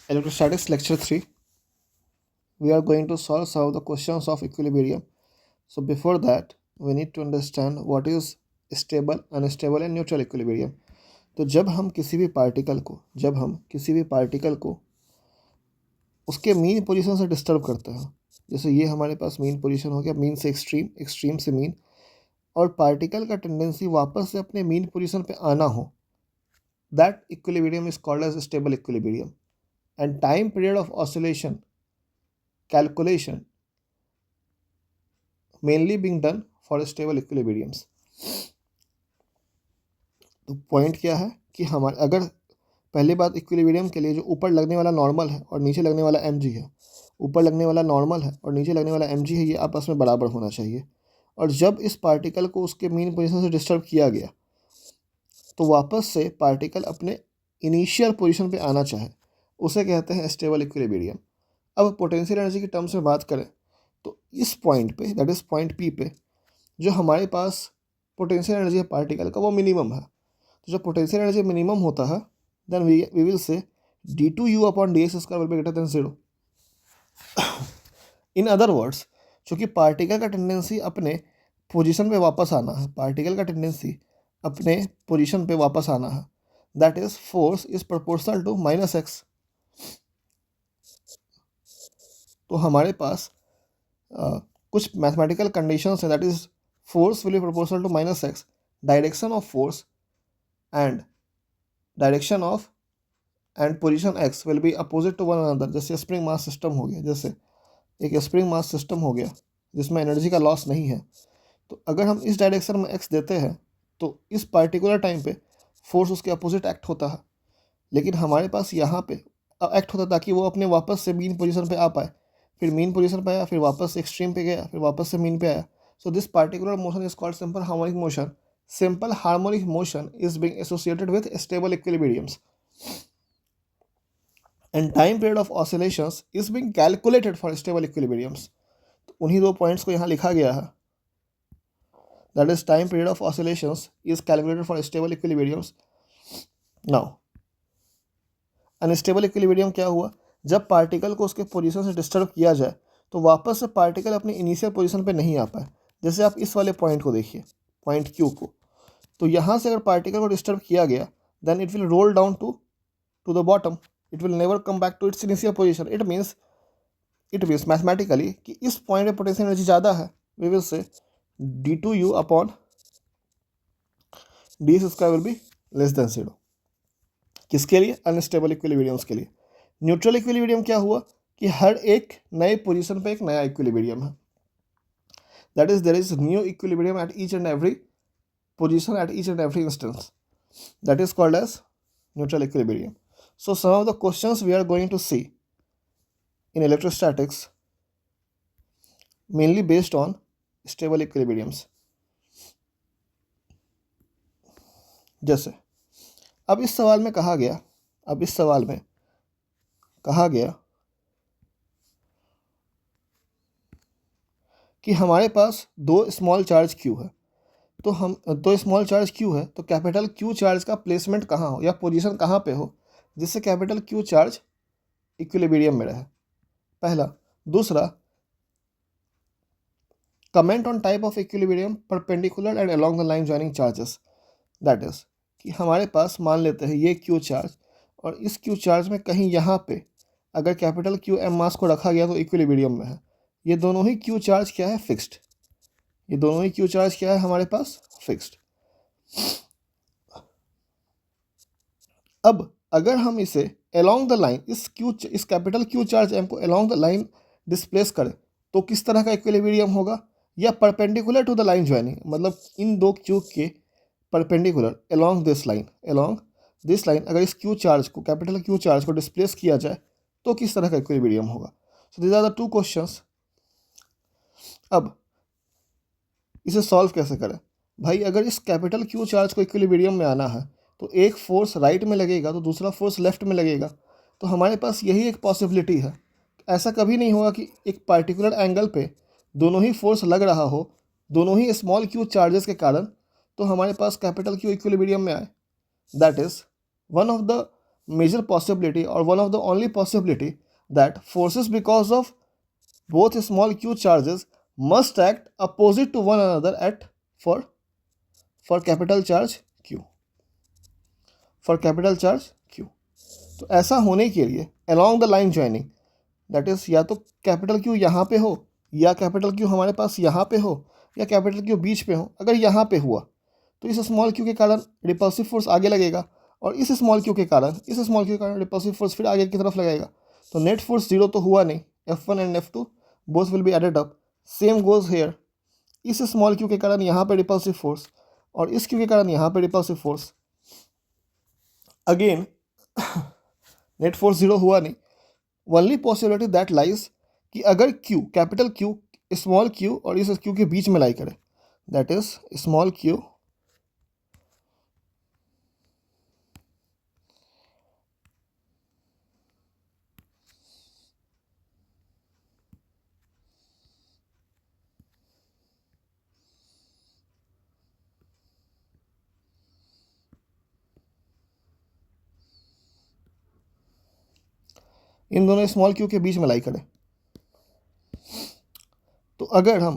Electrostatics lecture 3. We are going to solve the questions of equilibrium. So before that, we need to understand what is stable, unstable and neutral equilibrium. तो जब हम किसी भी particle को उसके mean position से disturb करते हैं, जैसे ये हमारे पास मीन पोजीशन हो गया, मीन से एक्सट्रीम, एक्सट्रीम से मीन, और पार्टिकल का टेंडेंसी वापस से अपने मीन पोजीशन पे आना हो, that equilibrium is called as stable equilibrium. And time period of oscillation calculation mainly being done for stable equilibriums. तो पॉइंट क्या है कि हमारे अगर पहली बात इक्विलिब्रियम के लिए जो ऊपर लगने वाला नॉर्मल है और नीचे लगने वाला एम है, ऊपर लगने वाला नॉर्मल है और नीचे लगने वाला एम है, ये आपस में बराबर होना चाहिए. और जब इस पार्टिकल को उसके मीन पोजीशन से डिस्टर्ब किया गया तो वापस से पार्टिकल अपने इनिशियल पोजीशन पे आना चाहे, उसे कहते हैं स्टेबल इक्विलिब्रियम. अब पोटेंशियल एनर्जी की टर्म्स में बात करें तो इस पॉइंट पे, दैट इज़ पॉइंट पी पे, जो हमारे पास पोटेंशियल एनर्जी है पार्टिकल का, वो मिनिमम है. तो जब पोटेंशियल एनर्जी मिनिमम होता है, then we will say d2u upon D X square will be greater than 0. In other words, चूँकि पार्टिकल का टेंडेंसी अपने पोजीशन पे वापस आना है, that is force is proportional to minus X. तो हमारे पास कुछ मैथमेटिकल कंडीशंस है, that is force will be proportional to minus X, direction of force and position X will be opposite to one another. जैसे spring mass system हो गया, जैसे एक स्प्रिंग मास सिस्टम हो गया जिसमें एनर्जी का लॉस नहीं है, तो अगर हम इस डायरेक्शन में एक्स देते हैं तो इस पार्टिकुलर टाइम पे फोर्स उसके अपोजिट एक्ट होता है. लेकिन हमारे पास यहाँ पे एक्ट होता ताकि वो अपने वापस से मीन पोजीशन पे आ पाए, फिर मीन पोजीशन पे आया, फिर वापस एक्सट्रीम पे गया, फिर वापस से मीन पे आया. So this particular motion is called simple harmonic motion. Simple harmonic motion is being associated with stable equilibriums and time period of oscillations is being calculated for stable equilibriums. तो उन्हीं दो पॉइंट्स को यहाँ लिखा गया है, that is time period of oscillations is calculated for stable equilibriums. Now unstable equilibrium क्या हुआ, जब पार्टिकल को उसके पोजीशन से डिस्टर्ब किया जाए तो वापस से पार्टिकल अपनी इनिशियल पोजीशन पे नहीं आ पाए. जैसे आप इस वाले पॉइंट को देखिए, पॉइंट क्यू को, तो यहाँ से अगर पार्टिकल को डिस्टर्ब किया गया then it will roll down to the bottom, it will never come back to its initial position. It means mathematically कि इस पॉइंट पे पोटेंशियल एनर्जी ज़्यादा है, we will say d2u upon D square will be less than 0. किसके लिए? Unstable equilibriums के लिए. Neutral equilibrium क्या हुआ कि हर एक नए पोजीशन पे एक नया इक्विलिब्रियम है, that is there is new equilibrium at each and every position, at each and every instance, that is called as neutral equilibrium. So some of the questions we are going to see in electrostatics mainly based on stable equilibriums. जैसे अब इस सवाल में कहा गया कि हमारे पास दो स्मॉल चार्ज क्यू है. तो स्मॉल चार्ज क्यू है तो कैपिटल क्यू चार्ज का प्लेसमेंट कहाँ हो या पोजीशन कहाँ पे हो जिससे कैपिटल क्यू चार्ज इक्विलिब्रियम में रहे, पहला. दूसरा, comment on type of equilibrium perpendicular and along the line joining charges. That is कि हमारे पास मान लेते हैं ये क्यू चार्ज, और इस क्यू चार्ज में कहीं यहाँ पे अगर कैपिटल क्यू एम मास को रखा गया तो इक्विलिब्रियम में है. ये दोनों ही क्यू चार्ज क्या है? फिक्स्ड. हमारे पास फिक्स्ड. अब अगर हम इसे अलोंग द लाइन, इस कैपिटल क्यू चार्ज एम को अलोंग द लाइन डिस्प्लेस करें तो किस तरह का इक्विलिब्रियम होगा? या perpendicular to the line joining, मतलब इन दो क्यू के परपेंडिकुलर अलोंग दिस लाइन अगर इस क्यू चार्ज को, कैपिटल क्यू चार्ज को डिस्प्लेस किया जाए तो किस तरह का इक्विलिब्रियम होगा? So these are the two questions. अब इसे सॉल्व कैसे करें? भाई अगर इस कैपिटल क्यू चार्ज को इक्विलिब्रियम में आना है तो एक फोर्स राइट में लगेगा तो दूसरा फोर्स लेफ्ट में लगेगा. तो हमारे पास यही एक पॉसिबिलिटी है. ऐसा कभी नहीं होगा कि एक पार्टिकुलर एंगल पे दोनों ही फोर्स लग रहा हो, दोनों ही स्मॉल क्यू चार्जेस के कारण, तो हमारे पास कैपिटल क्यू इक्विलिब्रियम में आए. That is one of the major possibility or one of the only possibility that forces because of both small q charges must act opposite to one another at for capital charge q, for capital charge q. तो ऐसा होने के लिए along the line joining, that is या तो capital Q यहाँ पे हो या कैपिटल क्यू हमारे पास यहाँ पे हो या कैपिटल क्यू बीच पे हो। अगर यहाँ पे हुआ तो इस स्मॉल क्यू के कारण रिपल्सिव फोर्स आगे लगेगा और इस स्मॉल क्यू के कारण रिपल्सिव फोर्स फिर आगे की तरफ लगेगा। तो नेट फोर्स जीरो तो हुआ नहीं, F1 and F2 both will be added up. Same goes here, इस स्मॉल क्यू के कारण यहाँ पे रिपल्सिव फोर्स और इस क्यू के कारण यहाँ पे repulsive force, again net force zero हुआ नहीं। ओनली पॉसिबिलिटी दैट लाइज कि अगर Q capital Q small Q और इस क्यू के बीच में लाई करे, that is small Q in दोनों स्मॉल क्यू के बीच में लाई करे, तो अगर हम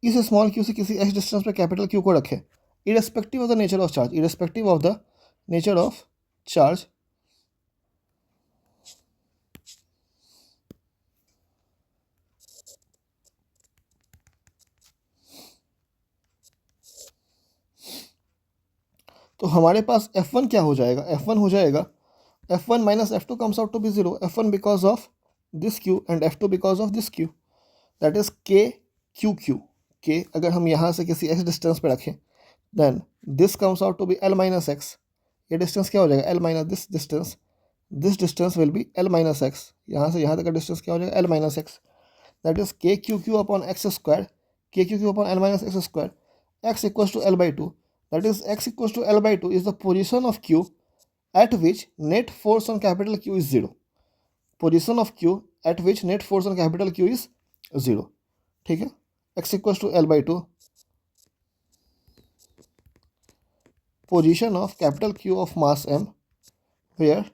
इस स्मॉल क्यू से किसी एच डिस्टेंस पे कैपिटल क्यू को रखें, irrespective of the nature of charge, irrespective of the nature of charge, तो हमारे पास F1 क्या हो जाएगा, F1 हो जाएगा F1 minus F2 comes out to be zero, F1 because of this Q and F2 because of this Q, that is के Q Q के। अगर हम यहाँ से किसी x डिस्टेंस पे रखें then this comes out to be L minus X, ये डिस्टेंस क्या हो जाएगा L minus this distance will be L minus X, यहाँ से यहाँ तक का डिस्टेंस क्या हो जाएगा L minus x, that is के Q q upon x square, k Q q upon L minus x square, x equals to L by two, that is x equals to L by 2 is the position of Q at which net force on capital Q is 0, position of Q at which net force on capital Q is 0, ठीक है। x equals to L by 2, position of capital Q of mass M where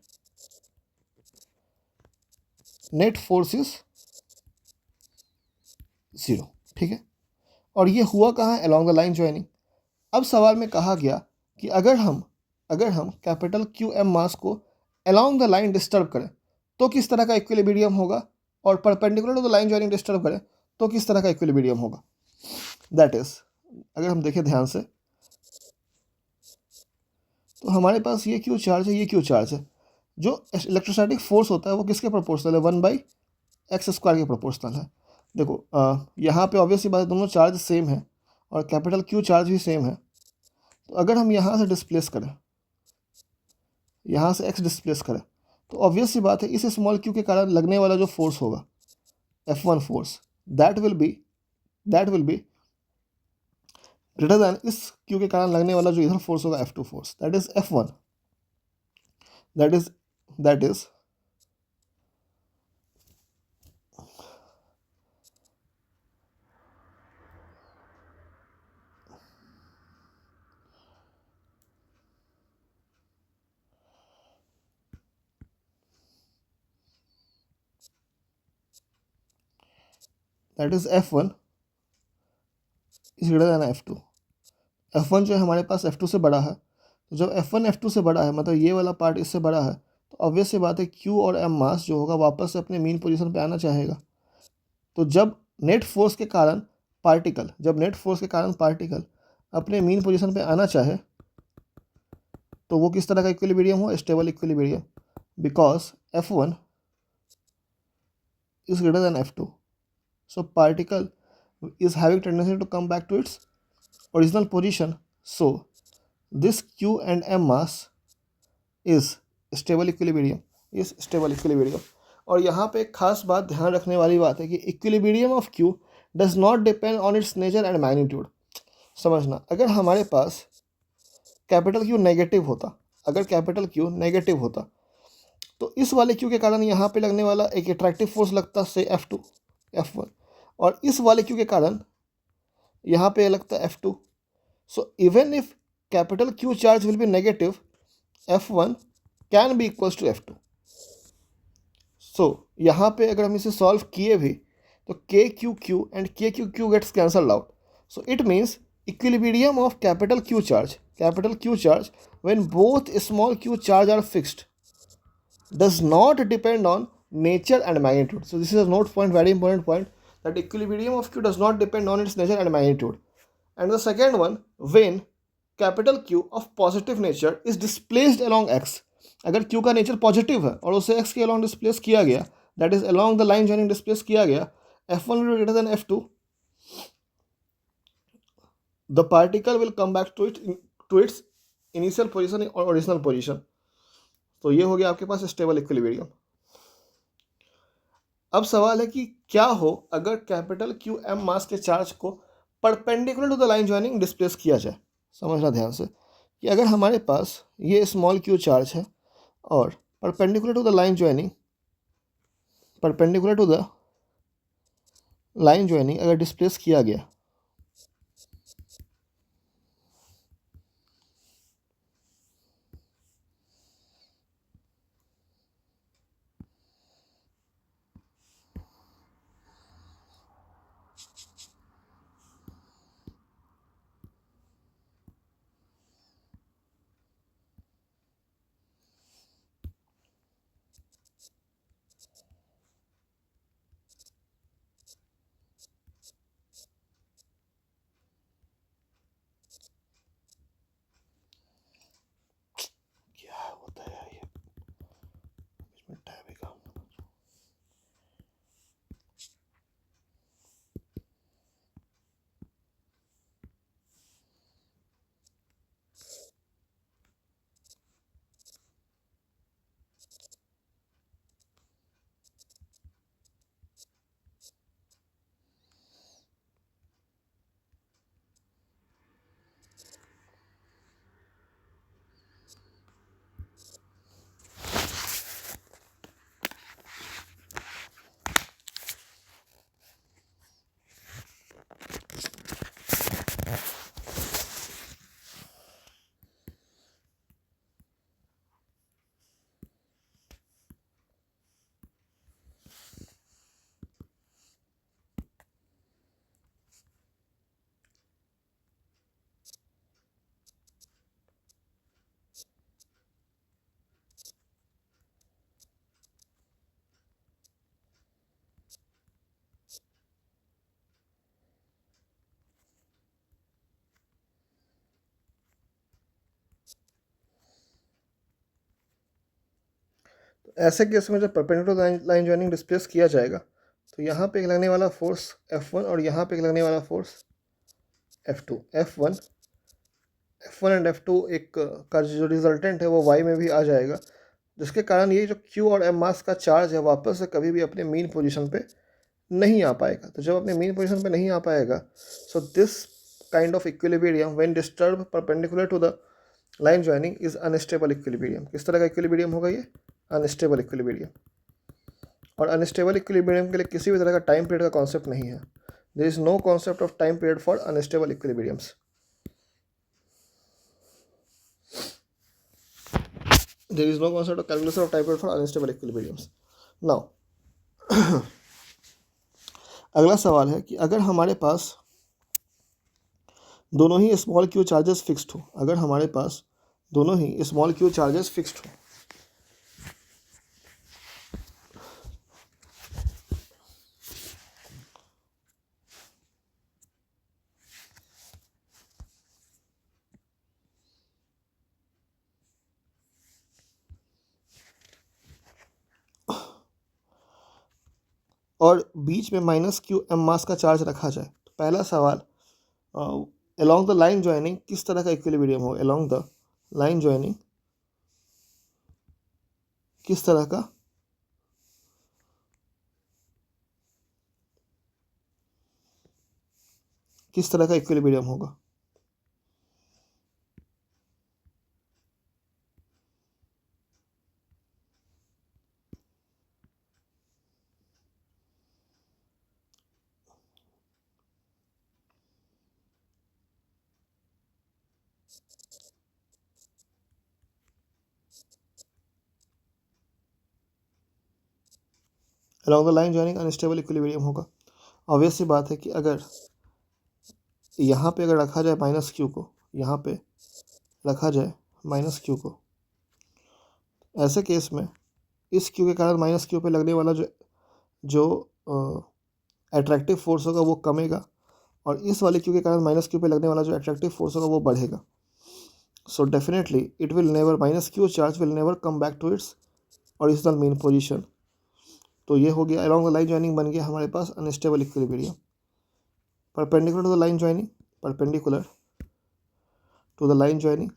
net force is 0, ठीक है। और ये हुआ कहाँ है, along the line joining। अब सवाल में कहा गया कि अगर हम कैपिटल क्यू एम मास को अलोंग द लाइन डिस्टर्ब करें तो किस तरह का इक्विलिब्रियम होगा, और perpendicular to the line joining disturb करें तो किस तरह का इक्विलिब्रियम होगा। दैट इज, अगर हम देखें ध्यान से तो हमारे पास ये क्यू चार्ज है, ये क्यू चार्ज है। जो इलेक्ट्रोस्टैटिक फोर्स होता है वो किसके प्रोपोर्शनल है, 1/x स्क्वायर के प्रोपोर्शनल है। देखो यहाँ पे ऑब्वियसली बात है दोनों चार्ज सेम है और कैपिटल क्यू चार्ज भी सेम है। तो अगर हम यहाँ से डिस्प्लेस करें, यहाँ से x डिस्प्लेस करें, तो ऑब्वियस सी बात है इस स्मॉल क्यू के कारण लगने वाला जो फोर्स होगा F1 force, that will be greater than इस क्यू के कारण लगने वाला जो इधर फोर्स होगा F2 force, that is F1, that is F1 is greater than F2। F1 जो है हमारे पास F2 से बड़ा है, तो जब F1 F2 से बड़ा है मतलब ये वाला पार्ट इससे बड़ा है, तो ऑब्वियस सी बात है Q और M मास जो होगा वापस से अपने मीन पोजीशन पे आना चाहेगा। तो जब नेट फोर्स के कारण पार्टिकल अपने मीन पोजीशन पे आना चाहे तो वो किस तरह का इक्विलिब्रियम हो, stable equilibrium, because F1 is greater than F2, so particle is having tendency to come back to its original position, so this Q and M mass is stable equilibrium, और यहाँ पे एक खास बात ध्यान रखने वाली बात है कि equilibrium of Q does not depend on it's nature and magnitude. समझना, अगर हमारे पास कैपिटल Q नेगेटिव होता तो इस वाले Q के कारण यहाँ पे लगने वाला एक अट्रैक्टिव फोर्स लगता से F2 F1, और इस वाले Q के कारण यहाँ पे लगता है F2। So even if capital Q charge will be negative, F1 can be equals to F2। So यहाँ पे अगर हम इसे सॉल्व किए भी तो K Q Q and K Q Q gets cancel out. So it means equilibrium of capital Q charge when both small Q charge are fixed does not depend on nature and magnitude. So this is a note point, very important point, that equilibrium of Q does not depend on its nature and magnitude. And the second one, when capital Q of positive nature is displaced along x, अगर Q का nature positive है और उसे x के along displace किया गया, that is along the line joining displace किया गया, F1 will be greater than F2, the particle will come back to its initial position or original position. तो ये हो गया आपके पास स्टेबल इक्विलिब्रियम। अब सवाल है कि क्या हो अगर कैपिटल क्यू एम मास के चार्ज को perpendicular to the line joining displace किया जाए। समझना ध्यान से कि अगर हमारे पास ये स्मॉल क्यू चार्ज है और perpendicular to the line joining अगर डिस्प्लेस किया गया, क्या होता है ये इसमें टैब ही काम। ऐसे केस में जब परपेंडिकुलर लाइन जॉइनिंग डिस्प्लेस किया जाएगा तो यहाँ पे लगने वाला फोर्स F1 और यहाँ पे लगने वाला force F2, F1 and F2 एक का जो रिजल्टेंट है वो Y में भी आ जाएगा, जिसके कारण ये जो Q और M मास का चार्ज है वापस से कभी भी अपने मीन पोजीशन पे नहीं आ पाएगा। तो जब अपने मीन पोजीशन पे नहीं आ पाएगा, so this kind of equilibrium when disturb perpendicular to the line joining is unstable equilibrium. किस तरह का इक्विलिब्रियम होगा ये? Unstable equilibrium. और अनस्टेबल इक्विलिब्रियम के लिए किसी भी तरह का टाइम पीरियड का कॉन्सेप्ट नहीं है। There is no concept of time period for unstable equilibriums. There is no concept of calculation of time period for unstable equilibriums. Now अगला सवाल है कि अगर हमारे पास दोनों ही स्मॉल क्यू चार्जेस फिक्स्ड हो, अगर हमारे पास दोनों ही स्मॉल क्यू चार्जेस फिक्स्ड हो, और बीच में माइनस क्यू एम मास का चार्ज रखा जाए, तो पहला सवाल along द लाइन ज्वाइनिंग किस तरह का इक्विलिब्रियम हो? along द लाइन ज्वाइनिंग किस तरह का इक्विलिब्रियम होगा? Along the line joining unstable equilibrium होगा। ऑब्वियस सी बात है कि अगर यहाँ पे अगर रखा जाए माइनस क्यू को, यहाँ पे रखा जाए माइनस क्यू को, ऐसे केस में इस क्यू के कारण माइनस क्यू पे लगने वाला जो जो अट्रैक्टिव फोर्स होगा वो कमेगा, और इस वाले क्यू के कारण माइनस क्यू पे लगने वाला जो अट्रैक्टिव फोर्स होगा वो बढ़ेगा। So definitely it will never, minus Q charge will never come back to its original mean position. तो ये हो गया अलॉन्ग द लाइन ज्वाइनिंग, बन गया हमारे पास unstable equilibrium. Perpendicular to the line joining, perpendicular to the line joining,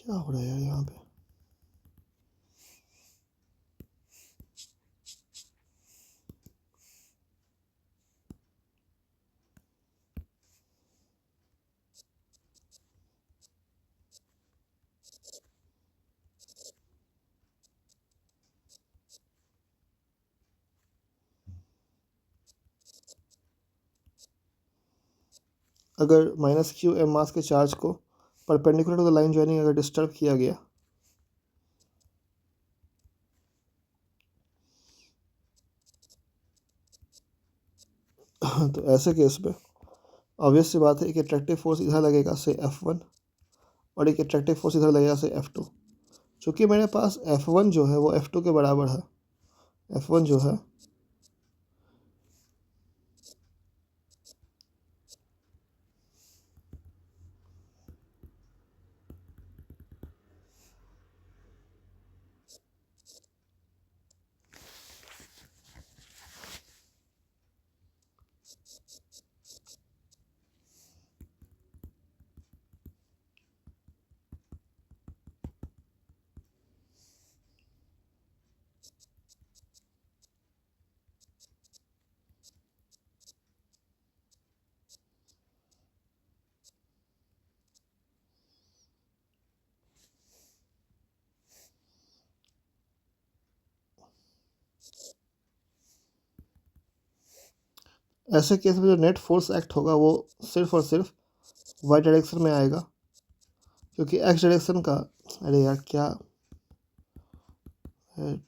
क्या हो रहा है यार यहाँ पे। अगर माइनस क्यू एम मास के चार्ज को perpendicular to the line joining अगर डिस्टर्ब किया गया, तो ऐसे केस में ऑब्वियस सी बात है एक अट्रैक्टिव फोर्स इधर लगेगा से F1, और एक अट्रैक्टिव फोर्स इधर लगेगा से F2। चूँकि मेरे पास F1 जो है वो F2 के बराबर है, F1 जो है ऐसे केस में जो नेट फोर्स एक्ट होगा वो सिर्फ और सिर्फ वाई डायरेक्शन में आएगा, क्योंकि एक्स डायरेक्शन का, अरे यार क्या है,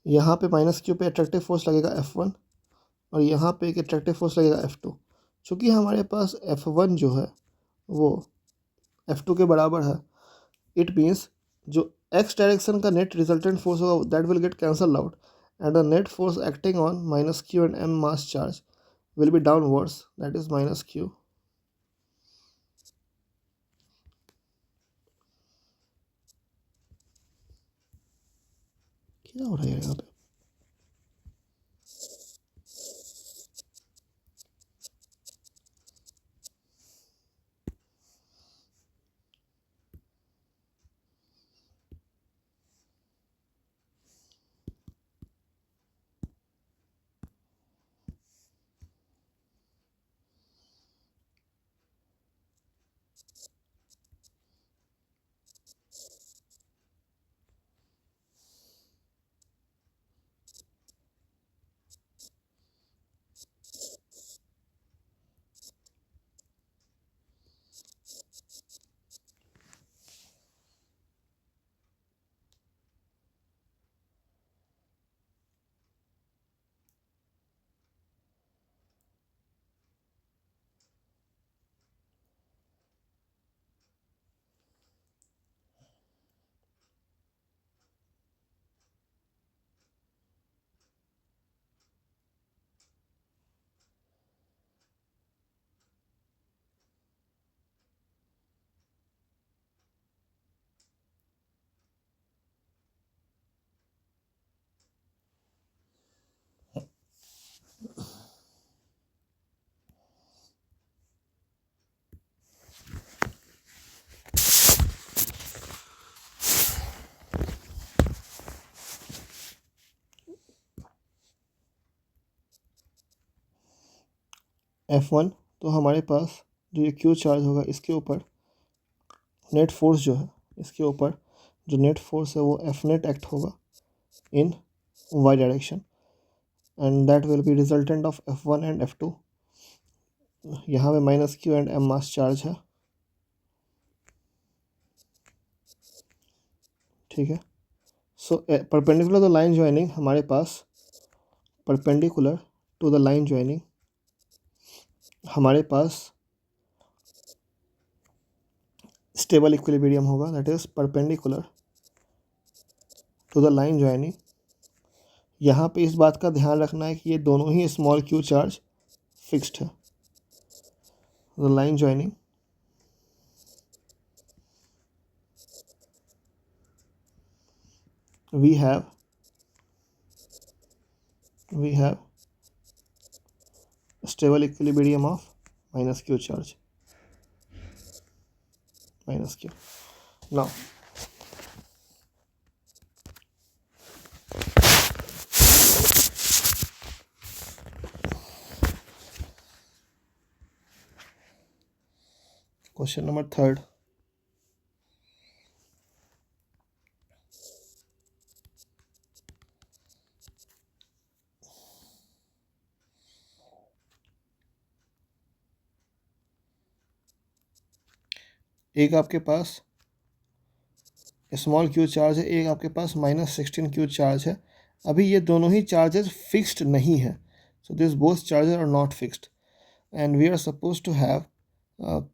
यहाँ पे माइनस क्यू पे अट्रैक्टिव फोर्स लगेगा F1, और यहाँ पे एक अट्रैक्टिव फोर्स लगेगा F2। चूँकि हमारे पास F1 जो है वो F2 के बराबर है, इट मीन्स जो एक्स डायरेक्शन का नेट रिजल्टेंट फोर्स होगा that will get cancel out, and the net force acting on minus q and m mass charge will be downwards, that is minus q. क्या हो रहा है यहाँ पे। F1, तो हमारे पास जो ये Q चार्ज होगा इसके ऊपर नेट फोर्स जो है, इसके ऊपर जो नेट फोर्स है वो F नेट एक्ट होगा in y direction, and that will be resultant of F1 and F2। यहाँ पे minus Q and M mass charge है, ठीक है। So perpendicular the line joining, हमारे पास perpendicular to the line joining हमारे पास स्टेबल इक्विलिब्रियम होगा, that is perpendicular to the line joining. यहाँ पे इस बात का ध्यान रखना है कि ये दोनों ही स्मॉल q चार्ज फिक्स्ड है। The line joining we have stable equilibrium of minus q charge, minus q. Now question number 3rd, एक आपके पास स्मॉल q चार्ज है, एक आपके पास -16q चार्ज है। अभी ये दोनों ही चार्जेस फिक्स्ड नहीं है, so this both charges are not fixed and we are suppose to have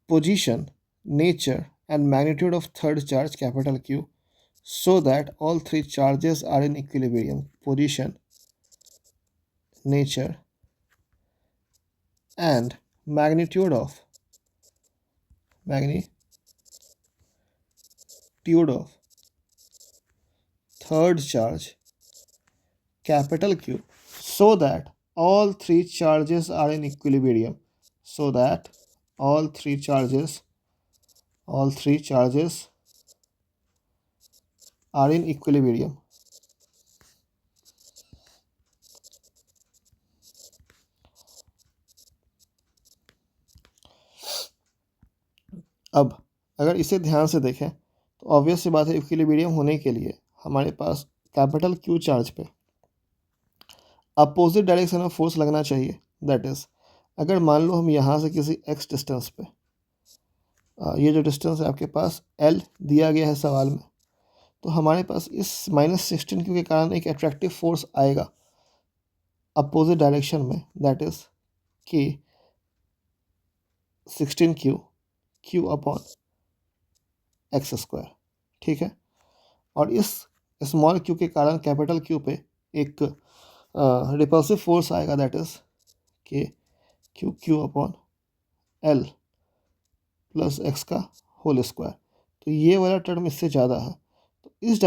position, nature and magnitude of third charge capital Q, so that all three charges are in equilibrium: position, nature and magnitude of third charge capital Q, so that all three charges are in equilibrium, so that all three charges are in equilibrium. अब अगर इसे ध्यान से देखें तो obvious सी बात है, equilibrium होने के लिए हमारे पास कैपिटल Q चार्ज पे अपोजिट डायरेक्शन में फोर्स लगना चाहिए। दैट इज़, अगर मान लो हम यहाँ से किसी x डिस्टेंस पे, ये जो डिस्टेंस है आपके पास L दिया गया है सवाल में, तो हमारे पास इस -16q के कारण एक अट्रैक्टिव फोर्स आएगा अपोजिट डायरेक्शन में, दैट इज़ कि 16q q अपॉन x², ठीक है। और इस स्मॉल q के कारण कैपिटल Q पे एक रिपल्सिव फोर्स आएगा, दैट इज कि q upon L plus x का होल स्क्वायर। तो ये वाला टर्म इससे ज़्यादा है, तो इस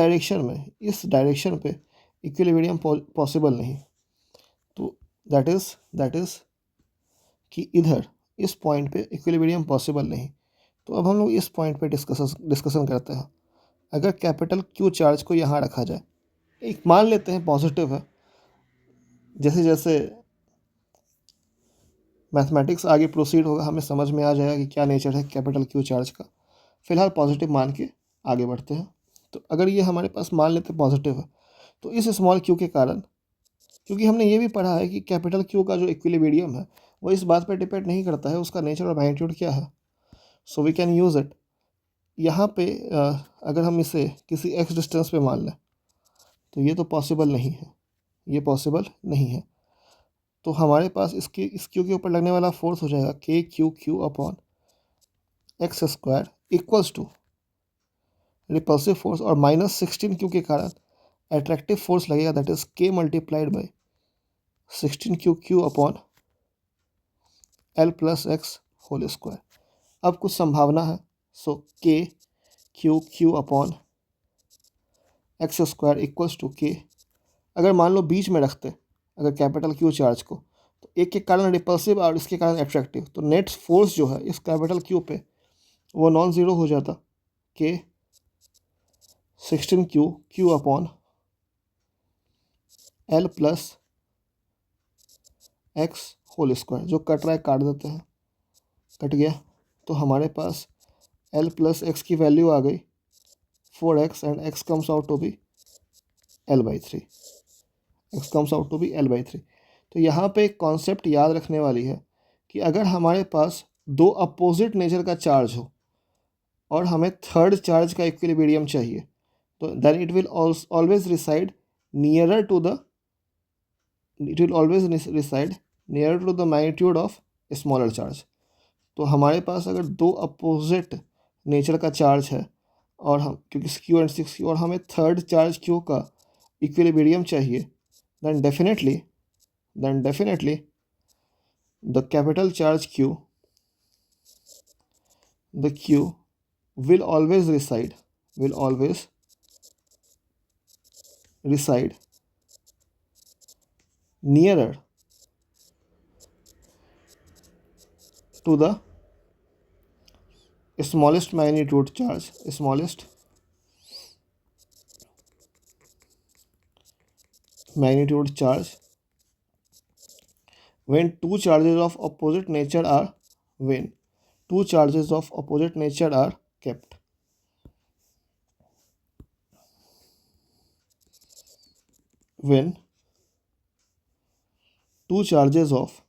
डायरेक्शन पे इक्विलिब्रियम पॉसिबल नहीं। तो दैट इज़ कि इधर इस पॉइंट पे इक्विलिब्रियम पॉसिबल नहीं। तो अब हम लोग इस पॉइंट पे डिस्कशन करते हैं। अगर कैपिटल Q चार्ज को यहाँ रखा जाए, एक मान लेते हैं पॉजिटिव है, जैसे जैसे मैथमेटिक्स आगे प्रोसीड होगा हमें समझ में आ जाएगा कि क्या नेचर है कैपिटल Q चार्ज का। फिलहाल पॉजिटिव मान के आगे बढ़ते हैं। तो अगर ये हमारे पास मान लेते हैं पॉजिटिव है, तो इस स्मॉल q के कारण, क्योंकि हमने ये भी पढ़ा है कि कैपिटल Q का जो इक्विलिब्रियम है वो इस बात पर डिपेंड नहीं करता है उसका नेचर और मैग्नीट्यूड क्या है, so we can use it. यहाँ पे अगर हम इसे किसी x डिस्टेंस पे मान लें तो ये तो पॉसिबल नहीं है, ये पॉसिबल नहीं है। तो हमारे पास इस q के ऊपर लगने वाला फोर्स हो जाएगा KQ upon x² equals to repulsive force, और -16q के कारण अट्रैक्टिव फोर्स लगेगा, that is K multiplied by 16q upon L plus x whole square. अब कुछ संभावना है, so KQ upon x² equals to K। अगर मान लो बीच में रखते अगर कैपिटल Q चार्ज को, तो एक के कारण रिपल्सिव और इसके कारण अट्रैक्टिव, तो नेट फोर्स जो है इस कैपिटल Q पे वो नॉन ज़ीरो हो जाता, K 16q upon L plus x whole square, जो कट रहा है काट देते हैं, कट गया। तो हमारे पास l प्लस एक्स की वैल्यू आ गई 4x and x comes out to be l/3, x comes out to be l/3। तो यहाँ पे एक कॉन्सेप्ट याद रखने वाली है कि अगर हमारे पास दो अपोजिट नेचर का चार्ज हो और हमें थर्ड चार्ज का इक्विलिब्रियम चाहिए, तो then it will always reside nearer to the magnitude of smaller charge. तो हमारे पास अगर दो अपोजिट नेचर का चार्ज है और हम, क्योंकि Q एंड 6Q, और हमें थर्ड चार्ज Q का इक्विलिब्रियम चाहिए, then definitely the capital charge Q, the Q will always reside nearer to the smallest magnitude charge, when two charges of opposite nature are kept. When two charges of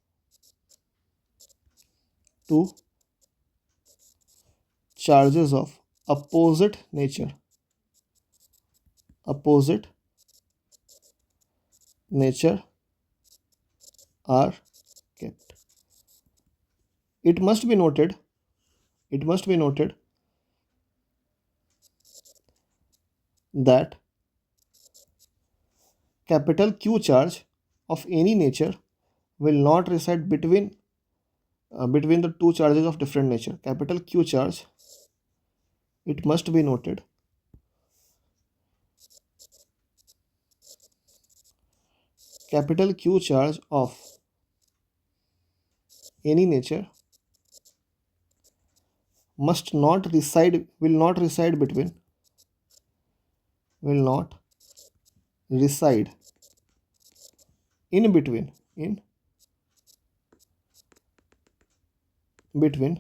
opposite nature are kept. It must be noted that capital Q charge of any nature will not reside between the two charges of different nature. Capital Q charge, it must be noted, capital Q charge of any nature will not reside between in between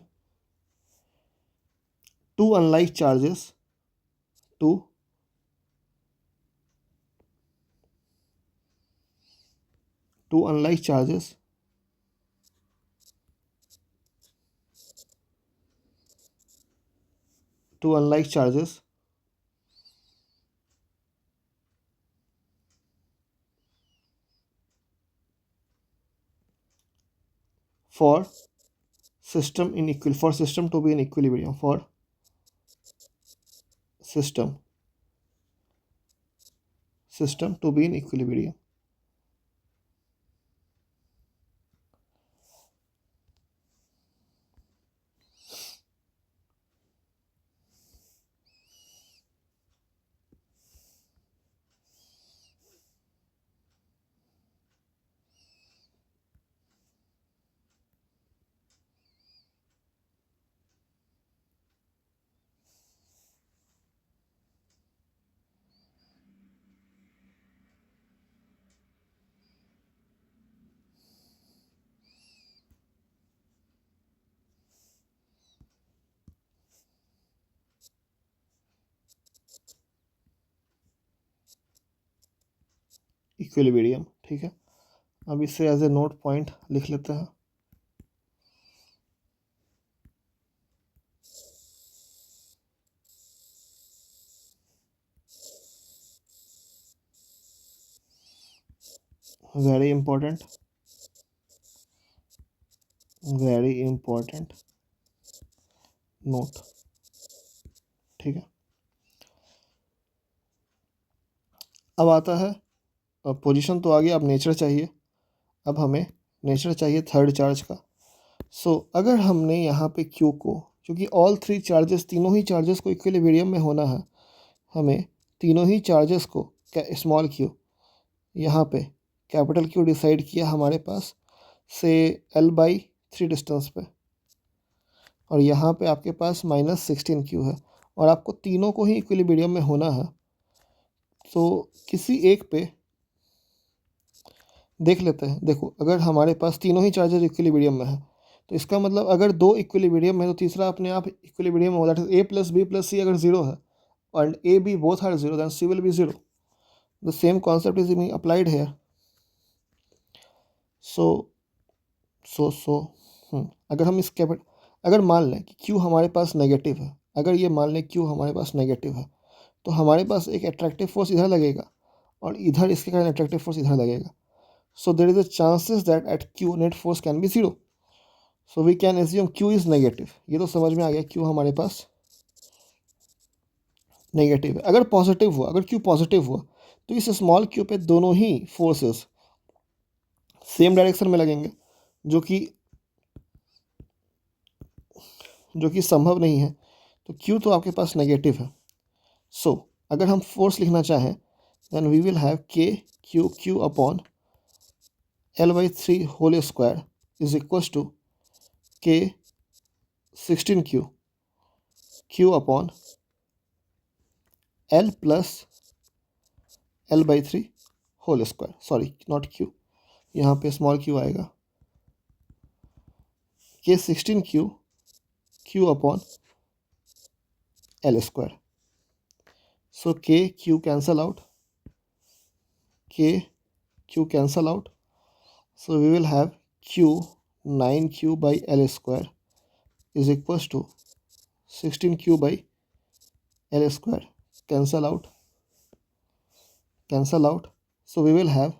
two unlike charges for system to be in equilibrium, for system to be in equilibrium. Equilibrium, ठीक है। अब इसे as a note point लिख लेते हैं। Very important note, ठीक है। अब आता है, पोजीशन तो आ गया, अब नेचर चाहिए। अब हमें नेचर चाहिए थर्ड चार्ज का। सो अगर हमने यहाँ पे Q को, क्योंकि ऑल थ्री चार्जेस, तीनों ही चार्जेस को इक्विलिब्रियम में होना है, हमें तीनों ही चार्जेस को स्मॉल q यहाँ पे कैपिटल Q डिसाइड किया हमारे पास से l/3 डिस्टेंस पे, और यहाँ पे आपके पास -16Q है, और आपको तीनों को ही इक्विलिब्रियम में होना है। तो किसी एक पे देख लेते हैं। देखो अगर हमारे पास तीनों ही चार्जेज इक्विलिब्रियम में है तो इसका मतलब अगर दो इक्विलिब्रियम में है तो तीसरा अपने आप इक्विलिब्रियम होगा, that is a plus b plus c अगर जीरो है and a b both are zero then c will be zero. The same concept is being applied here. so अगर हम इस कैपिटल अगर मान लें कि q हमारे पास नेगेटिव है, अगर ये मान लें q हमारे पास नेगेटिव है तो हमारे पास एक अट्रैक्टिव फोर्स इधर लगेगा और इधर इसके कारण अट्रैक्टिव फोर्स इधर लगेगा. So there is a chances that at q net force can be zero. So we can assume q is negative. ये तो समझ में आ गया q हमारे पास नेगेटिव है. अगर पॉजिटिव हुआ, अगर q पॉजिटिव हुआ तो इस स्मॉल q पे दोनों ही फोर्सेस सेम डायरेक्शन में लगेंगे जो कि संभव नहीं है. तो q तो आपके पास नेगेटिव है. सो अगर हम फोर्स लिखना चाहें then we will have k q upon L/3 whole square is equals to k 16q q upon L plus L/3 whole square. Sorry not q, यहाँ पे स्मॉल q आएगा. k 16q q upon L square. So k q cancel out, k q cancel out. So we will have q 9q by L square is equals to 16q by L square. Cancel out. So we will have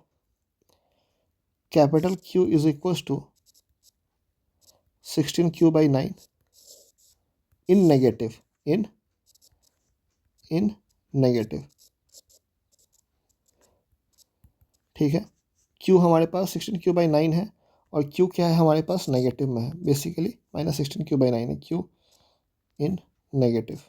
capital Q is equals to 16q by 9 in negative. In negative. ठीक है. q हमारे पास 16q by 9 है और q क्या है हमारे पास negative में है, बेसिकली माइनस 16q by 9 है, q इन नेगेटिव.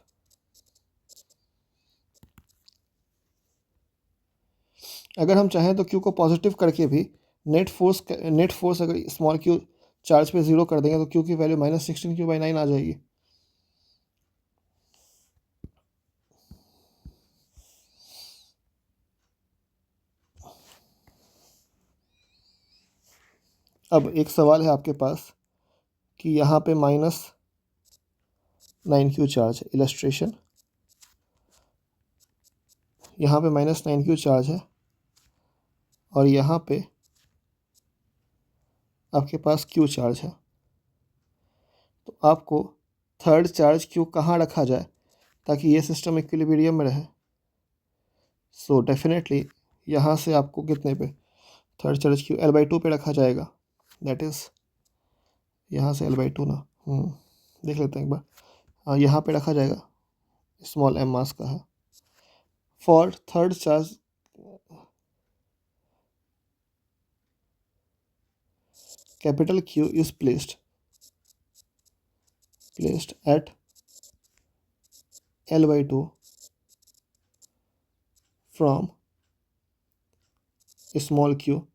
अगर हम चाहें तो q को पॉजिटिव करके भी नेट फोर्स अगर स्मॉल q चार्ज पे जीरो कर देंगे तो q की वैल्यू माइनस 16q by 9 आ जाएगी. अब एक सवाल है आपके पास कि यहाँ पे माइनस 9q चार्ज है, इलस्ट्रेशन. यहाँ पे माइनस 9q चार्ज है और यहाँ पे आपके पास q चार्ज है. तो आपको थर्ड चार्ज q कहाँ रखा जाए ताकि ये सिस्टम इक्विलिब्रियम में रहे. सो डेफिनेटली यहाँ से आपको कितने पे थर्ड चार्ज q L/2 पे रखा जाएगा. दैट इज़ यहाँ से L/2 ना, देख लेते हैं एक बार. यहाँ पे रखा जाएगा, स्मॉल m मास का है. For third charge capital Q is placed at L/2 from small q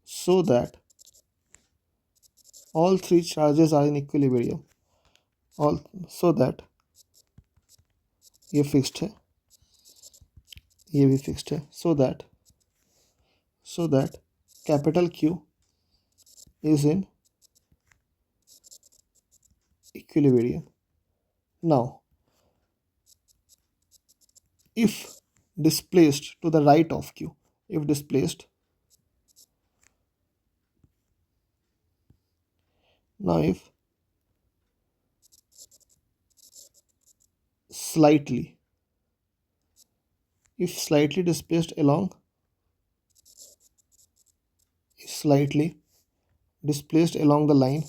so that all three charges are in equilibrium. So that ये फिक्स्ड है, ये भी फिक्स्ड है. so that capital Q is in equilibrium. Now if displaced to the right of Q, if displaced, now if slightly displaced along the line,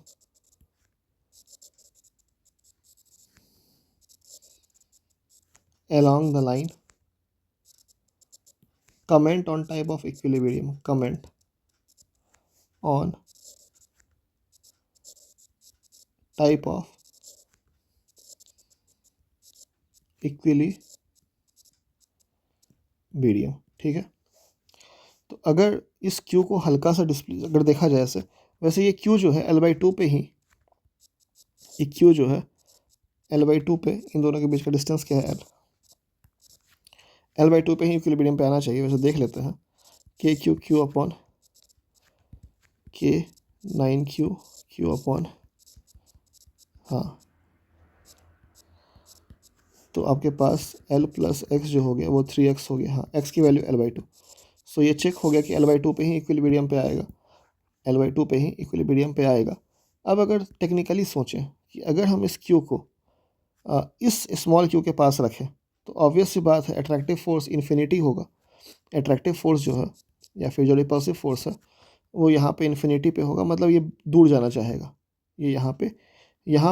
comment on type of equilibrium, comment on type of equilibrium. ठीक है. तो अगर इस Q को हल्का सा displace अगर देखा जाए ऐसे, वैसे ये Q जो है L/2 पे ही, ये Q जो है L/2 पे, इन दोनों के बीच का डिस्टेंस क्या है L/2 पे ही इक्विलिब्रियम पे आना चाहिए. वैसे देख लेते हैं k q q अपॉन के 9q q अपॉन, हाँ, तो आपके पास l प्लस एक्स जो हो गया वो 3x हो गया। हाँ, x की वैल्यू l/2। सो ये चेक हो गया कि l/2 पे ही इक्विलिब्रियम पे आएगा, l/2 पे ही इक्विलिब्रियम पे आएगा। अब अगर टेक्निकली सोचें कि अगर हम इस q को इस स्मॉल q के पास रखें तो ऑब्वियस सी बात है अट्रैक्टिव फोर्स इन्फिनिटी होगा। अट्रैक्टिव फोर्स जो है या फिर जो रिपल्सिव फोर्स है वो यहाँ पे इन्फिनिटी पे होगा, मतलब ये दूर जाना चाहेगा। ये यहाँ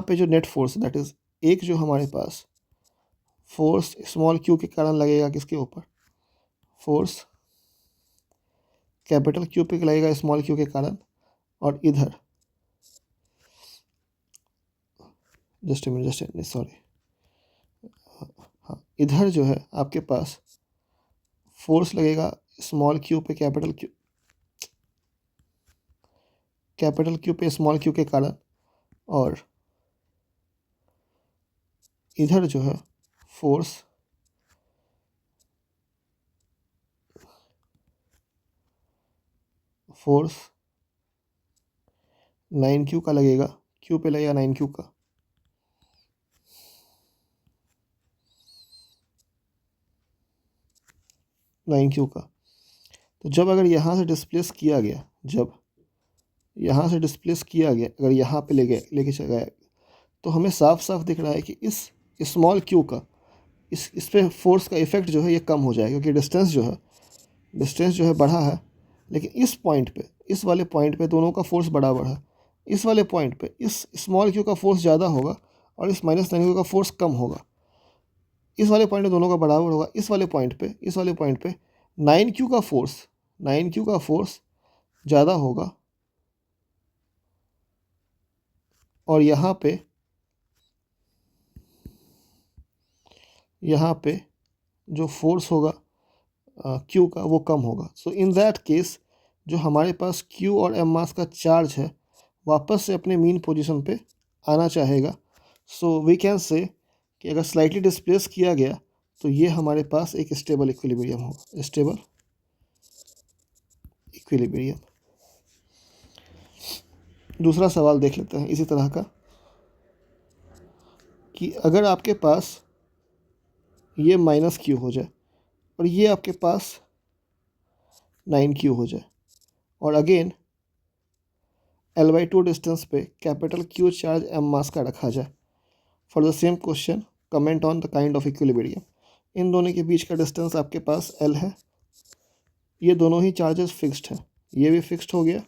पे जो नेट फोर्स दैट इज़ एक जो हमारे पास फोर्स स्मॉल q के कारण लगेगा किसके ऊपर, फोर्स कैपिटल Q पे लगेगा स्मॉल q के कारण, और इधर जस्ट ए मिनट सॉरी, हाँ, इधर जो है आपके पास फोर्स लगेगा स्मॉल q पे कैपिटल Q पे स्मॉल q के कारण, और इधर जो है फोर्स फोर्स 9q का लगेगा, q पे लगेगा 9q का। तो जब अगर यहाँ से डिस्प्लेस किया गया, जब यहाँ से डिस्प्लेस किया गया, अगर यहाँ पे लेके चला गया, तो हमें साफ साफ दिख रहा है कि इस स्मॉल q का इस पे फोर्स का इफेक्ट जो है ये कम हो जाएगा, क्योंकि डिस्टेंस जो है बढ़ा है, लेकिन इस पॉइंट पे, इस वाले पॉइंट पे दोनों का फोर्स बराबर है। इस वाले पॉइंट पे इस स्मॉल q का फोर्स ज़्यादा होगा और इस माइनस 9q का फोर्स कम होगा। इस वाले पॉइंट पे दोनों का बराबर होगा। इस वाले पॉइंट पे 9q का फोर्स ज़्यादा होगा, और यहाँ पे जो फोर्स होगा q का वो कम होगा। सो इन दैट केस जो हमारे पास q और m मास का चार्ज है वापस से अपने मीन पोजीशन पे आना चाहेगा। सो वी कैन से कि अगर स्लाइटली डिस्प्लेस किया गया तो ये हमारे पास एक स्टेबल इक्विलिब्रियम होगा, स्टेबल इक्विलिब्रियम। दूसरा सवाल देख लेते हैं इसी तरह का, कि अगर आपके पास ये -q हो जाए और ये आपके पास 9q हो जाए, और अगेन l/2 डिस्टेंस पे capital Q charge m mass का रखा जाए। For the same question comment on the kind of equilibrium. इन दोनों के बीच का डिस्टेंस आपके पास l है, ये दोनों ही चार्जेस फिक्स्ड हैं, ये भी फिक्स्ड हो गया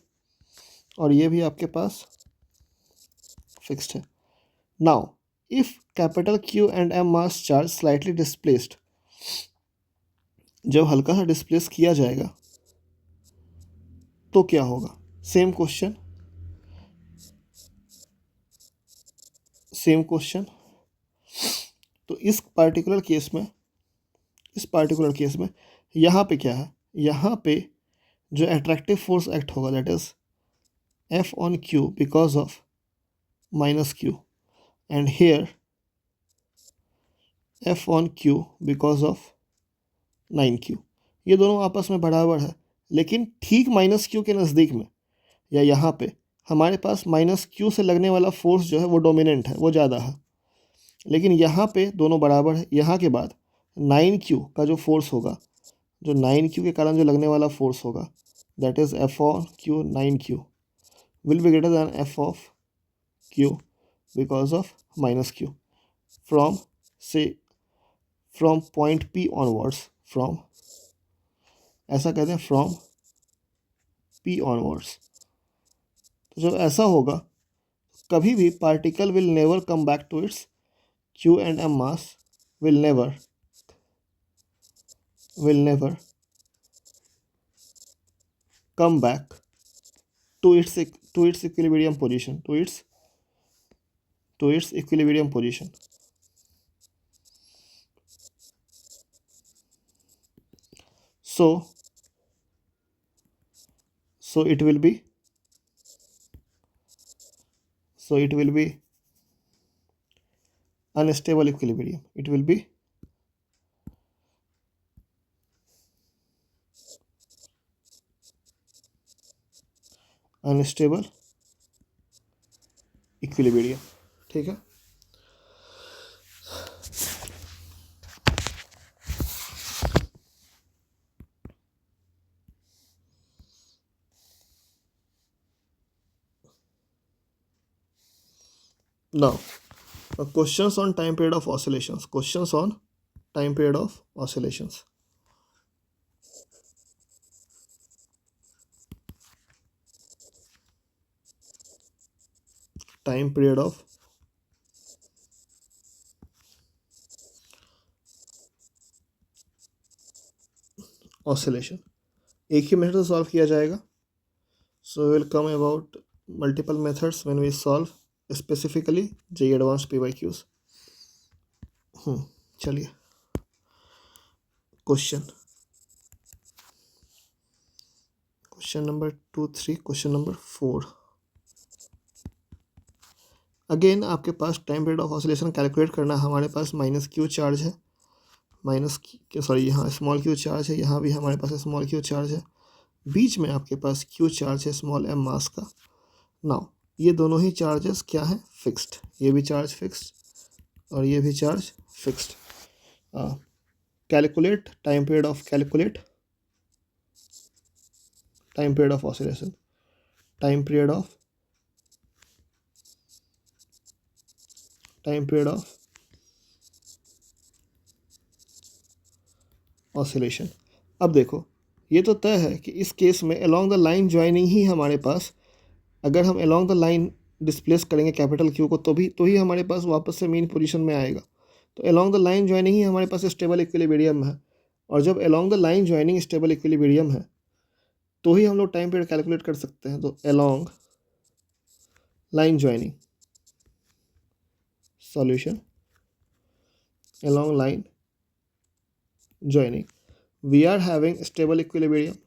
और ये भी आपके पास फिक्स्ड है। Now if capital Q and m mass charge slightly displaced, जब हल्का सा डिस्प्लेस किया जाएगा तो क्या होगा। सेम क्वेश्चन तो इस पार्टिकुलर केस में यहाँ पे क्या है, यहाँ पे जो एट्रैक्टिव फोर्स एक्ट होगा that is F on Q because of -q, and here F on Q because of 9q। ये दोनों आपस में बराबर है, लेकिन ठीक -q के नज़दीक में या यहाँ पे हमारे पास -q से लगने वाला फोर्स जो है वो डोमिनेंट है, वो ज़्यादा है। लेकिन यहाँ पे दोनों बराबर है। यहाँ के बाद 9q का जो फोर्स होगा, जो 9q के कारण जो लगने वाला फोर्स होगा that is F on Q 9q will be greater than F of Q because of -q from point P onwards, from, ऐसा कहते हैं फ्रॉम P ऑनवर्ड्स। तो जब ऐसा होगा कभी भी particle will never come back to its Q and M mass will never come back to its equilibrium position, to its equilibrium position. So it will be unstable equilibrium. It will be unstable equilibrium. ठीक है, now questions on time period of oscillations, questions on time period of oscillations. Time period of oscillation, एक ही method से solve किया जाएगा. So we will come about multiple methods when we solve specifically JEE Advanced PYQs. चलिए question number 2, 3, question number 4. Again आपके पास time period of oscillation calculate करना है. हमारे पास माइनस क्यू चार्ज है, यहाँ स्मॉल क्यू चार्ज है, यहाँ भी हमारे पास स्मॉल क्यू चार्ज है, बीच में आपके पास क्यू चार्ज है स्मॉल एम मास का. नाउ ये दोनों ही चार्जेस क्या है, फिक्स्ड. ये भी चार्ज फिक्स्ड और ये भी charge fixed. Calculate time period of oscillation. Time period of oscillation. अब देखो ये तो तय है कि इस केस में अलोंग द लाइन ज्वाइनिंग ही हमारे पास, अगर हम अलोंग द लाइन डिस्प्लेस करेंगे कैपिटल क्यू को तो ही हमारे पास वापस से मीन पोजीशन में आएगा. तो अलोंग द लाइन ज्वाइनिंग ही हमारे पास स्टेबल इक्विलिब्रियम है. और जब along the line joining stable equilibrium है तो ही हम लोग टाइम पीरियड कैलकुलेट कर सकते हैं. तो along line joining solution, along line joining we are having stable equilibrium.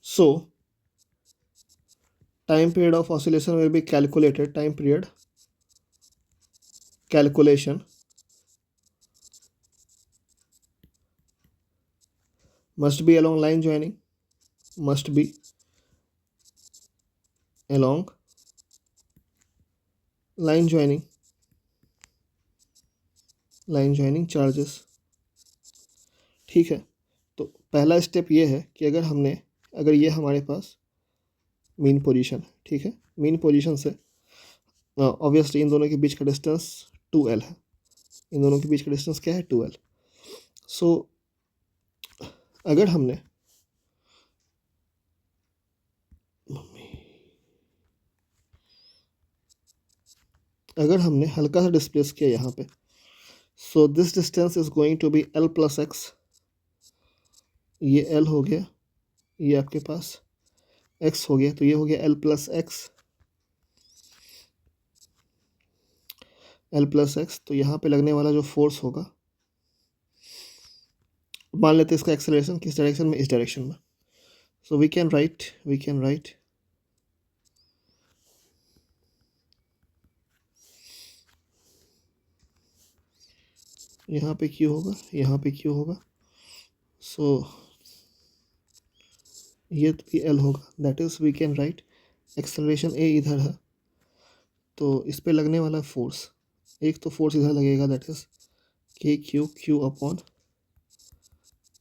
So time period of oscillation will be calculated. Time period calculation must be along line joining, must be along line joining charges. ठीक है, तो पहला step ये है कि अगर ये हमारे पास मीन पोजीशन है, ठीक है, मीन पोजीशन से ऑब्वियसली इन दोनों के बीच का डिस्टेंस 2L है. इन दोनों के बीच का डिस्टेंस क्या है, 2L. सो अगर हमने हल्का सा डिस्प्लेस किया यहाँ पे, so this distance is going to be L plus x. ये L हो गया, ये आपके पास x हो गया, तो ये हो गया L प्लस एक्स. तो यहाँ पे लगने वाला जो फोर्स होगा, मान लेते हैं इसका एक्सेलरेशन किस डायरेक्शन में, इस डायरेक्शन में. सो वी कैन राइट यहाँ पे Q होगा, यहाँ पे Q होगा. सो ये तो भी L होगा. That is we can write acceleration A इधर है, तो इस पे लगने वाला फोर्स, एक तो फोर्स इधर लगेगा, that is Q upon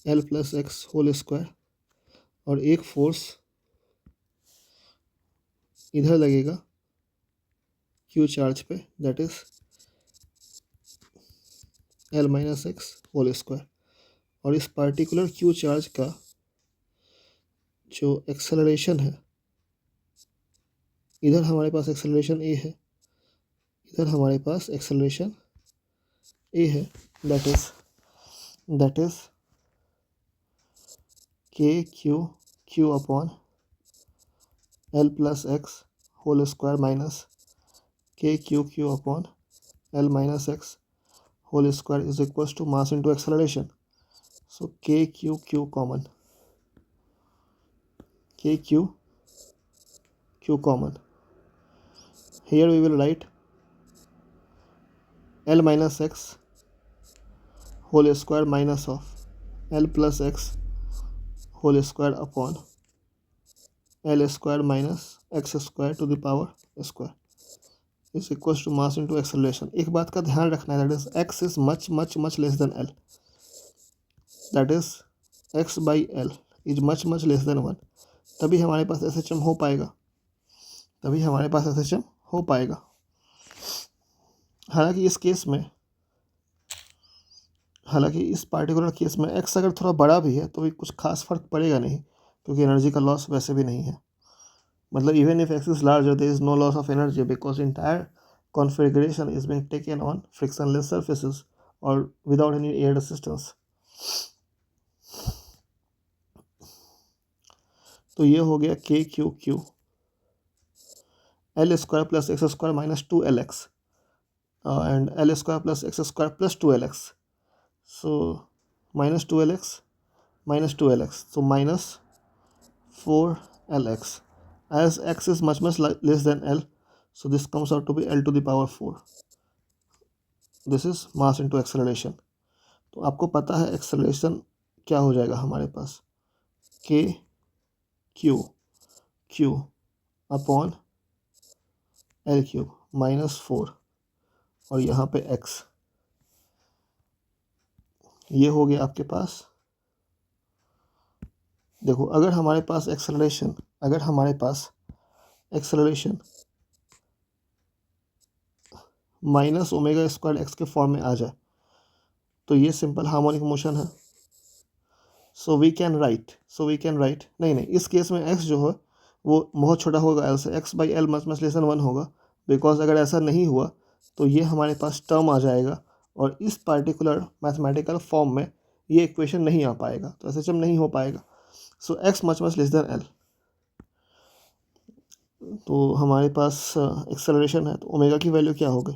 L plus x whole square, और एक फोर्स इधर लगेगा Q चार्ज पे, that is L minus x whole square. और इस पार्टिकुलर Q चार्ज का जो एक्सेलरेशन है, इधर हमारे पास एक्सेलरेशन A है, इधर हमारे पास एक्सेलरेशन A है, that is Q upon L plus x whole square minus Q upon L minus x whole square is equal to mass into acceleration. So Q common, Q common. Here we will write L minus x whole square minus of L plus x whole square upon L square minus x square to the power square is equal to mass into acceleration. एक बात का ध्यान रखना है, that is x is much much much less than L, that is x by L is much much less than 1, तभी हमारे पास SHM हो पाएगा, तभी हमारे पास SHM हो पाएगा। हालांकि इस केस में, हालांकि इस पार्टिकुलर केस में एक्स अगर थोड़ा बड़ा भी है तो भी कुछ खास फर्क पड़ेगा नहीं, क्योंकि एनर्जी का लॉस वैसे भी नहीं है। मतलब even if x is larger there is no loss of energy because entire configuration is being taken on frictionless surfaces or without any air resistance। तो ये हो गया के Q Q L square plus x square minus 2LX and L square plus x square plus 2LX, so minus 2LX minus 2LX, so minus 4LX, as x is much much less than L, so this comes out to be L to the power 4, this is mass into acceleration। तो आपको पता है acceleration क्या हो जाएगा हमारे पास, के Q q upon L cube -4 और यहाँ पे x, ये हो गया आपके पास। देखो अगर हमारे पास एक्सेलरेशन, अगर हमारे पास acceleration minus omega square x के फॉर्म में आ जाए तो ये सिंपल हार्मोनिक मोशन है। सो वी कैन राइट नहीं, इस केस में x जो है वो बहुत छोटा होगा l से, x by L much much less than 1 होगा, बिकॉज अगर ऐसा नहीं हुआ तो ये हमारे पास टर्म आ जाएगा और इस पार्टिकुलर मैथमेटिकल फॉर्म में ये इक्वेशन नहीं आ पाएगा, तो SHM नहीं हो पाएगा। सो x much much less than l, तो हमारे पास एक्सेलरेशन है तो ओमेगा की वैल्यू क्या हो गई,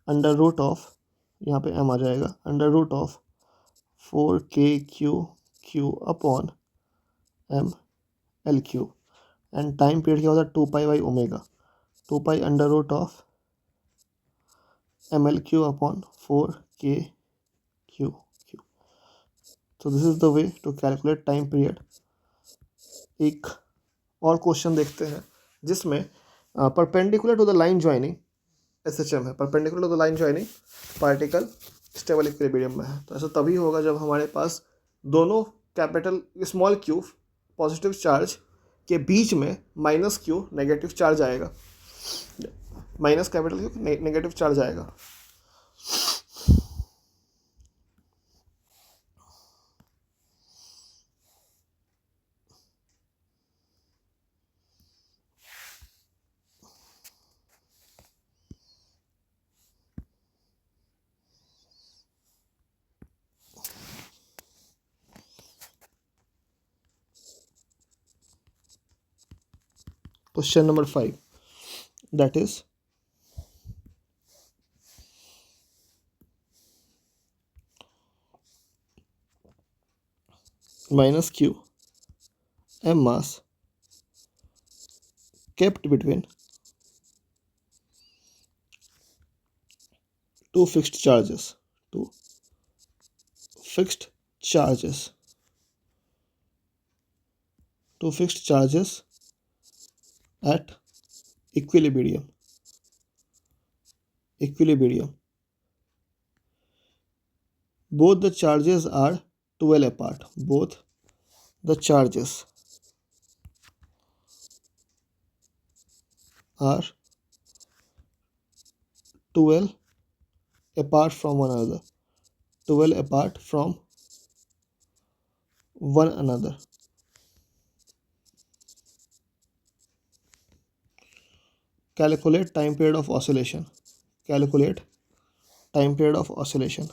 अंडर रूट ऑफ, यहाँ पे m आ जाएगा, under root of 4KQ upon m L cube, and time period क्या होता है 2 pi by omega, 2 pi under root of m L q upon 4KQ। तो this is the way to calculate time period. एक और question देखते हैं जिसमें perpendicular to the line joining SHM है, perpendicular to the line joining particle stable equilibrium में है। तो ऐसा तभी होगा जब हमारे पास दोनों capital small Q positive charge के बीच में माइनस क्यू नेगेटिव चार्ज आएगा, minus capital Q negative charge आएगा। Question number 5, that is minus q m mass kept between two fixed charges, two fixed charges, two fixed charges at equilibrium, both the charges are 12 apart, both the charges are 12 apart from one another, 12 apart from one another। Calculate time period of oscillation, calculate time period of oscillation।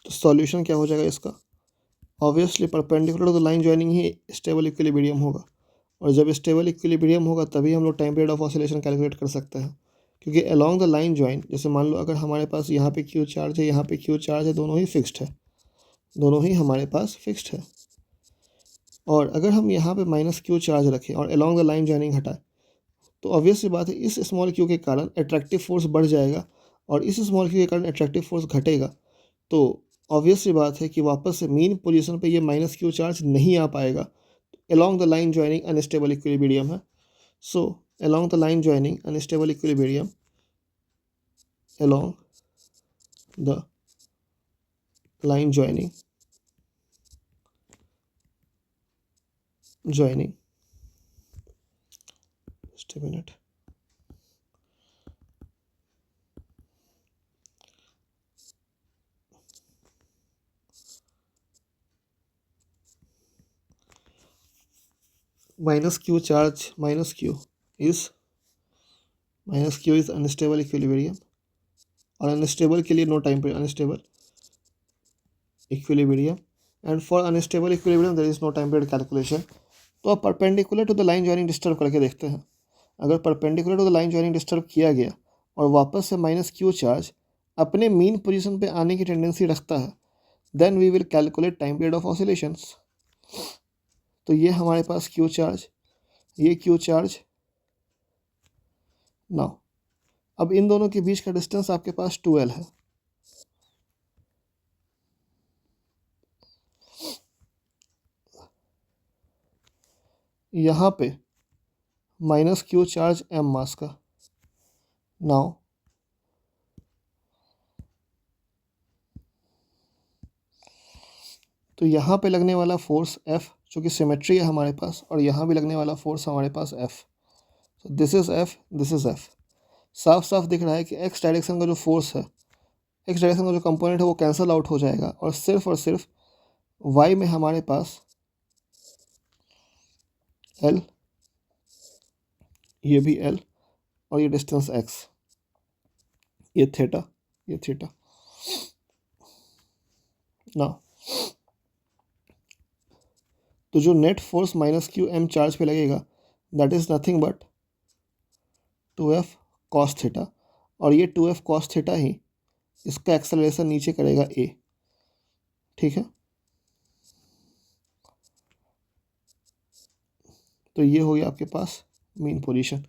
तो solution क्या हो जाएगा इसका, obviously perpendicular to the line joining ही stable equilibrium होगा, और जब stable equilibrium होगा तभी हम लोग time period of oscillation calculate कर सकते हैं, क्योंकि अलोंग द लाइन ज्वाइन, जैसे मान लो अगर हमारे पास यहाँ पे क्यू चार्ज है, यहाँ पे क्यू चार्ज है, दोनों ही फिक्स्ड है, दोनों ही हमारे पास फिक्स्ड है, और अगर हम यहाँ पे माइनस क्यू चार्ज रखें और अलोंग द लाइन ज्वाइनिंग हटाए, तो ऑब्वियस सी बात है इस स्मॉल क्यू के कारण अट्रैक्टिव फोर्स बढ़ जाएगा, और इस स्मॉल क्यू के कारण अट्रैक्टिव फोर्स घटेगा, तो ऑब्वियस सी बात है कि वापस से मीन पोजीशन पे ये माइनस क्यू चार्ज नहीं आ पाएगा। Along the line joining unstable equilibrium है। So along the line joining unstable equilibrium, along the line joining just a minute, minus q charge minus q is unstable equilibrium, और unstable के लिए no time पे unstable equilibrium, and for unstable equilibrium there is no time period calculation. तो अब perpendicular to the line joining disturb करके देखते हैं। अगर perpendicular to the line joining disturb किया गया और वापस से माइनस क्यू चार्ज अपने मीन पोजीशन पे आने की टेंडेंसी रखता है, then we will calculate time period of oscillations. तो ये हमारे पास क्यू चार्ज, ये क्यू चार्ज। नाउ अब इन दोनों के बीच का डिस्टेंस आपके पास 2L है। यहाँ पे माइनस क्यू चार्ज एम मास का। नाउ तो यहाँ पे लगने वाला फोर्स F, चूँकि सिमेट्री है हमारे पास, और यहाँ भी लगने वाला फोर्स हमारे पास F। तो this is F, this is F। साफ साफ दिख रहा है कि एक्स डायरेक्शन का जो फोर्स है, एक्स डायरेक्शन का जो कंपोनेंट है वो कैंसिल आउट हो जाएगा, और सिर्फ y में हमारे पास L, ये भी L, और ये डिस्टेंस x, ये थीटा, ये थीटा। ना तो जो net force minus q m charge पे लगेगा that is nothing but 2F cos theta, और ये 2F कॉस थीटा ही इसका एक्सेलरेशन नीचे करेगा a। ठीक है, तो ये हो गया आपके पास mean position,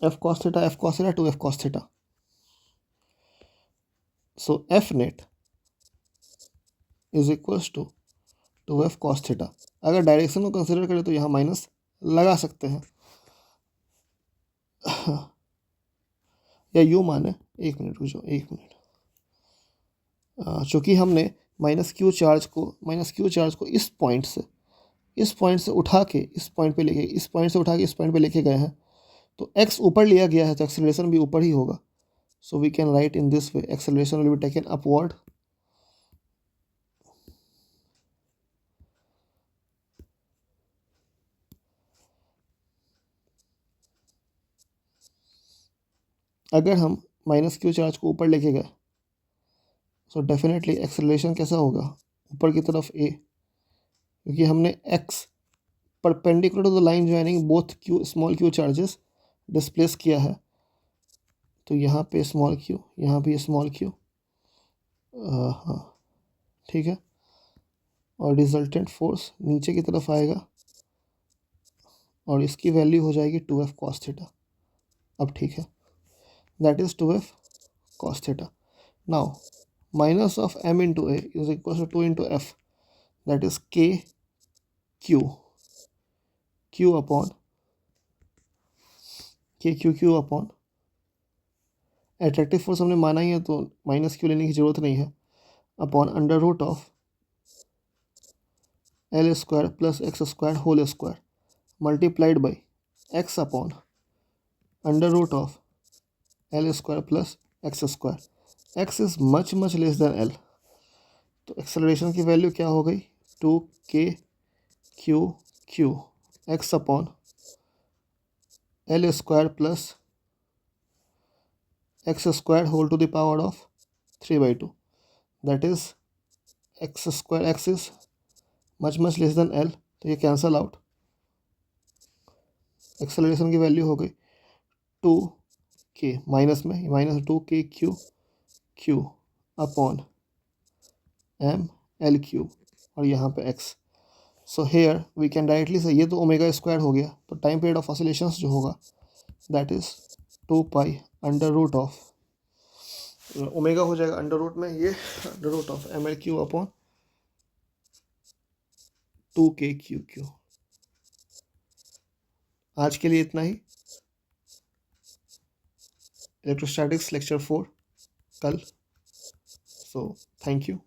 F cos theta, F cos theta, 2F cos theta. So F net is equals to 2F cos theta. अगर डायरेक्शन को कंसिडर करें तो यहाँ माइनस लगा सकते हैं या यू माने, एक मिनट रुक जाओ, एक मिनट। चूँकि हमने माइनस क्यू चार्ज को इस पॉइंट से उठा के इस पॉइंट पे लेके, इस पॉइंट से उठा के इस पॉइंट पे लेके गए हैं, तो x ऊपर लिया गया है तो एक्सेलरेशन भी ऊपर ही होगा। So we can write in this way, acceleration will be taken upward, अगर हम माइनस क्यू चार्ज को ऊपर लेके गए सो डेफिनेटली एक्सेलरेशन कैसा होगा, ऊपर की तरफ a, क्योंकि हमने x perpendicular to the line joining both q small q charges displace किया है। तो यहाँ पे स्मॉल क्यू, यहाँ भी स्मॉल क्यू, हाँ ठीक है, और रिजल्टेंट फोर्स नीचे की तरफ आएगा और इसकी वैल्यू हो जाएगी 2F cos थीटा। अब ठीक है, that is 2F cos theta. Now minus of m into a is equal to 2 into F, that is k q upon q upon attractive force हमने माना ही है तो माइनस क्यू लेने की ज़रूरत नहीं है, upon under root of L square plus x square whole square multiplied by x upon under root of L square plus x square. x is much less than L, तो acceleration की value क्या हो गई, 2k q x upon L square plus x square whole to the power of 3/2, that is x square, x is much less than L, तो ये cancel out. Acceleration की value हो गई 2k, माइनस में -2k q upon m L q, और यहाँ पे x. So here we can directly से, ये तो ओमेगा स्क्वायर हो गया, तो टाइम पीरियड ऑफ ऑसिलेशंस जो होगा that is 2 pi under root of, omega हो जाएगा अंडर रूट में ये under root of m L q upon 2k q. आज के लिए इतना ही। इलेक्ट्रोस्टैटिक्स लेक्चर 4 कल। So thank you.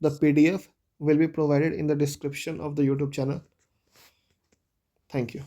The PDF will be provided in the description of the YouTube channel. Thank you.